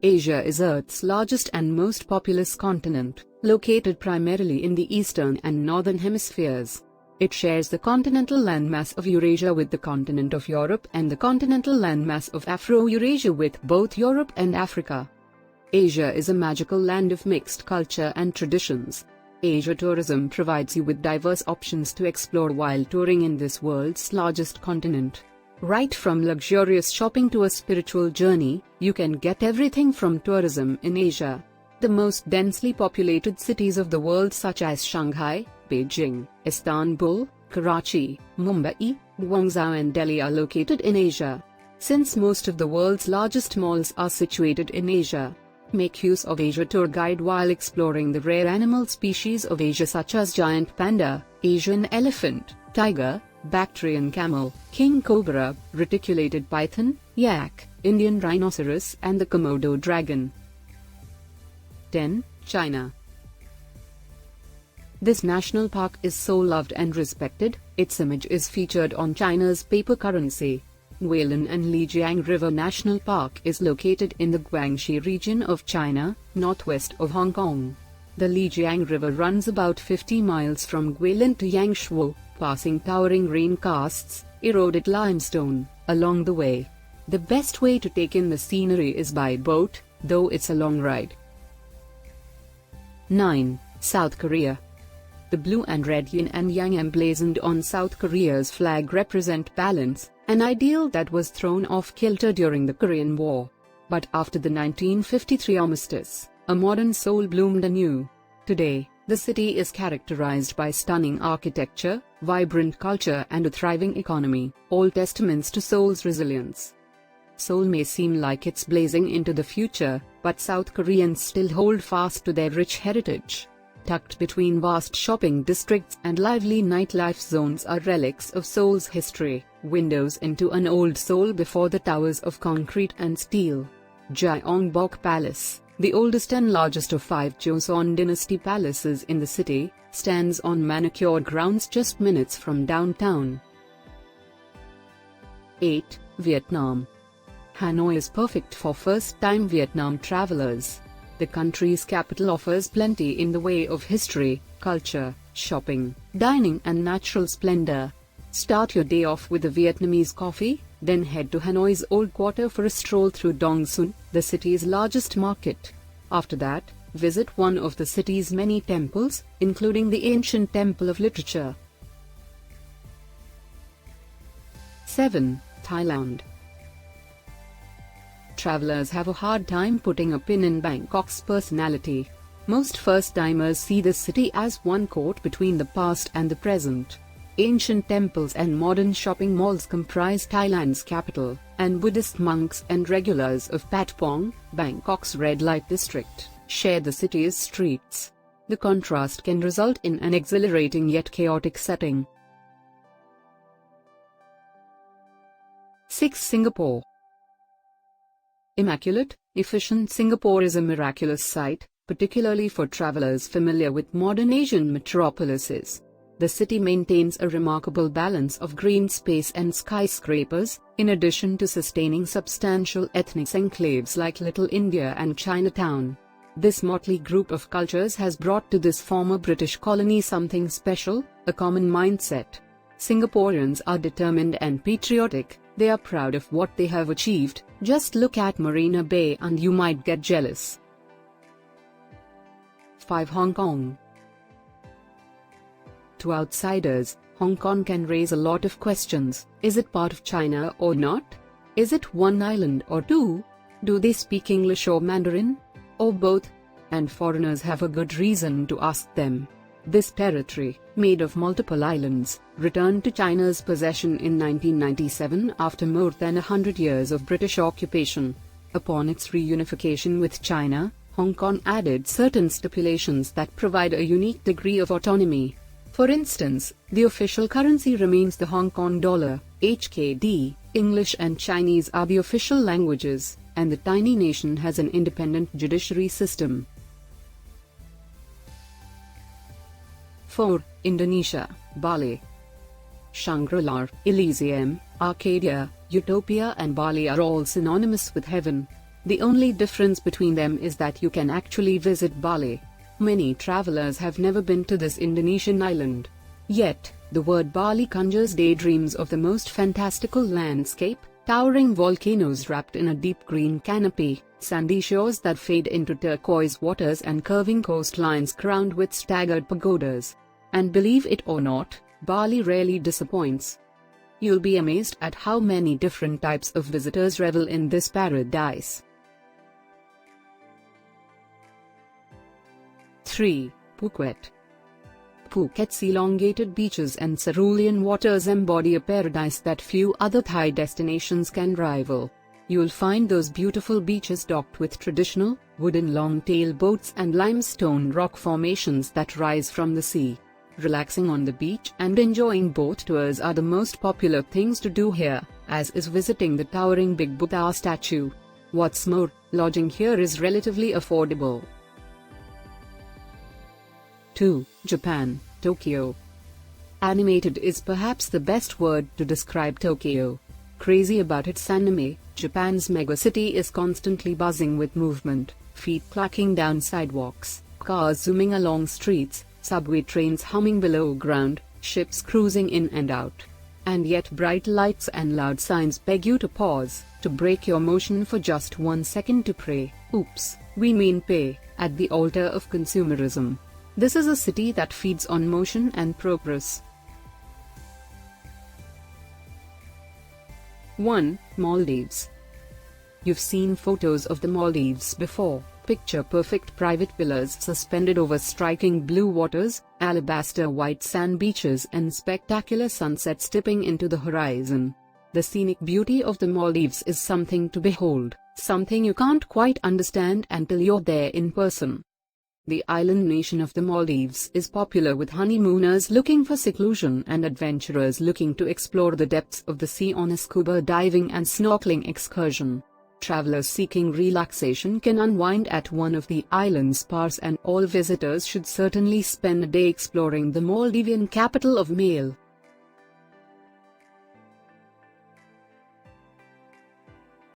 Asia is Earth's largest and most populous continent, located primarily in the Eastern and Northern Hemispheres. It shares the continental landmass of Eurasia with the continent of Europe and the continental landmass of Afro-Eurasia with both Europe and Africa. Asia is a magical land of mixed culture and traditions. Asia tourism provides you with diverse options to explore while touring in this world's largest continent. Right from luxurious shopping to a spiritual journey, you can get everything from tourism in Asia. The most densely populated cities of the world such as Shanghai, Beijing, Istanbul, Karachi, Mumbai, Guangzhou and Delhi are located in Asia. Since most of the world's largest malls are situated in Asia, make use of Asia Tour Guide while exploring the rare animal species of Asia such as giant panda, Asian elephant, tiger, Bactrian camel, king cobra, reticulated python, yak, Indian rhinoceros and the Komodo dragon. 10. China. This national park is so loved and respected, its image is featured on China's paper currency. Guilin and Lijiang River National Park is located in the Guangxi region of China, northwest of Hong Kong. The Lijiang River runs about 50 miles from Guilin to Yangshuo, passing towering rain casts, eroded limestone, along the way. The best way to take in the scenery is by boat, though it's a long ride. 9. South Korea. The blue and red yin and yang emblazoned on South Korea's flag represent balance, an ideal that was thrown off kilter during the Korean War. But after the 1953 armistice, a modern soul bloomed anew. Today, the city is characterized by stunning architecture, vibrant culture and a thriving economy, all testaments to Seoul's resilience. Seoul may seem like it's blazing into the future, but South Koreans still hold fast to their rich heritage. Tucked between vast shopping districts and lively nightlife zones are relics of Seoul's history, windows into an old Seoul before the towers of concrete and steel. Gyeongbok Palace, the oldest and largest of 5 Joseon dynasty palaces in the city, stands on manicured grounds just minutes from downtown. 8. Vietnam. Hanoi is perfect for first-time Vietnam travelers. The country's capital offers plenty in the way of history, culture, shopping, dining and natural splendor. Start your day off with a Vietnamese coffee, then head to Hanoi's Old Quarter for a stroll through Dong Xuan, the city's largest market. After that, visit one of the city's many temples, including the ancient Temple of Literature. 7. Thailand. Travelers have a hard time putting a pin in Bangkok's personality. Most first-timers see this city as one caught between the past and the present. Ancient temples and modern shopping malls comprise Thailand's capital, and Buddhist monks and regulars of Patpong, Bangkok's red light district, share the city's streets. The contrast can result in an exhilarating yet chaotic setting. 6. Singapore. Immaculate, efficient Singapore is a miraculous sight, particularly for travelers familiar with modern Asian metropolises. The city maintains a remarkable balance of green space and skyscrapers, in addition to sustaining substantial ethnic enclaves like Little India and Chinatown. This motley group of cultures has brought to this former British colony something special, a common mindset. Singaporeans are determined and patriotic. They are proud of what they have achieved. Just look at Marina Bay and you might get jealous. 5. Hong Kong. To outsiders, Hong Kong can raise a lot of questions. Is it part of China or not? Is it one island or two? Do they speak English or Mandarin? Or both? And foreigners have a good reason to ask them. This territory, made of multiple islands, returned to China's possession in 1997 after more than 100 years of British occupation. Upon its reunification with China, Hong Kong added certain stipulations that provide a unique degree of autonomy. For instance, the official currency remains the Hong Kong dollar, HKD, English and Chinese are the official languages, and the tiny nation has an independent judiciary system. 4. Indonesia, Bali. Shangri-La, Elysium, Arcadia, Utopia and Bali are all synonymous with heaven. The only difference between them is that you can actually visit Bali. Many travelers have never been to this Indonesian island. Yet, the word Bali conjures daydreams of the most fantastical landscape, towering volcanoes wrapped in a deep green canopy, sandy shores that fade into turquoise waters and curving coastlines crowned with staggered pagodas. And believe it or not, Bali rarely disappoints. You'll be amazed at how many different types of visitors revel in this paradise. 3. Phuket. Phuket's elongated beaches and cerulean waters embody a paradise that few other Thai destinations can rival. You'll find those beautiful beaches docked with traditional, wooden long-tail boats and limestone rock formations that rise from the sea. Relaxing on the beach and enjoying boat tours are the most popular things to do here, as is visiting the towering Big Buddha statue. What's more, lodging here is relatively affordable. 2. Japan, Tokyo. Animated is perhaps the best word to describe Tokyo. Crazy about its anime, Japan's megacity is constantly buzzing with movement, feet clacking down sidewalks, cars zooming along streets, subway trains humming below ground, ships cruising in and out. And yet bright lights and loud signs beg you to pause, to break your motion for just 1 second to pray, oops, we mean pay, at the altar of consumerism. This is a city that feeds on motion and progress. 1. Maldives. You've seen photos of the Maldives before. Picture-perfect private villas suspended over striking blue waters, alabaster white sand beaches and spectacular sunsets tipping into the horizon. The scenic beauty of the Maldives is something to behold, something you can't quite understand until you're there in person. The island nation of the Maldives is popular with honeymooners looking for seclusion and adventurers looking to explore the depths of the sea on a scuba diving and snorkeling excursion. Travelers seeking relaxation can unwind at one of the island's spas, and all visitors should certainly spend a day exploring the Maldivian capital of Male.